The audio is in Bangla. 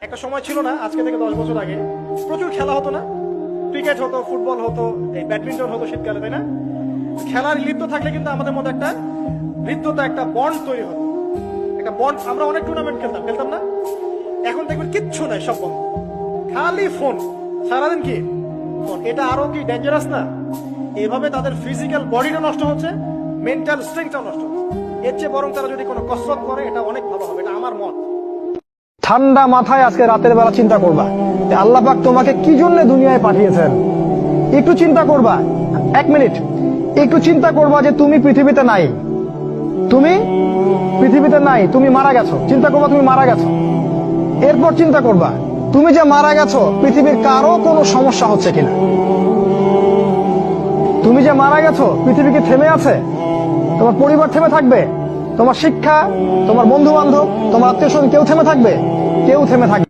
একটা সময় ছিল না, আজকে থেকে 10 বছর আগে প্রচুর খেলা হতো না? ক্রিকেট হতো, ফুটবল হতো, এই ব্যাডমিন্টন হতো শীতকালে, তাই না? খেলার লিপ্ত থাকলে কিন্তু আমাদের মধ্যে একটা হৃদ্যতা, একটা বন্ড তৈরি হতো, একটা বন্ড। আমরা অনেক টুর্নামেন্ট খেলতাম না? এখন দেখবেন কিচ্ছু নাই, সব বন্ধ, খালি ফোন, সারাদিন কি ফোন। এটা আরো কি ডেঞ্জারাস না? এভাবে তাদের ফিজিক্যাল বডিটা নষ্ট হচ্ছে, মেন্টাল স্ট্রেংথটাও নষ্ট হচ্ছে। এর চেয়ে বরং তারা যদি কোনো কসরত করে এটা অনেক ভালো হবে, এটা আমার মত। ঠান্ডা মাথায় আজকে রাতের বেলা চিন্তা করবা যে আল্লাহ পাক তোমাকে কি জন্য দুনিয়ায় পাঠিয়েছেন। একটু চিন্তা করবা, 1 মিনিট একটু চিন্তা করবা যে তুমি পৃথিবীতে নাই, তুমি পৃথিবীতে নাই, তুমি মারা গেছো। চিন্তা করবা তুমি মারা গেছো। এরপর চিন্তা করবা তুমি যে মারা গেছো পৃথিবীর কারো কোনো সমস্যা হচ্ছে কিনা। তুমি যে মারা গেছো পৃথিবী কি থেমে আছে? তোমার পরিবার থেমে থাকবে? তোমার শিক্ষা, তোমার বন্ধু বান্ধব, তোমার আত্মীয় স্বজন কেউ থেমে থাকবে? কেউ থেমে থাকবে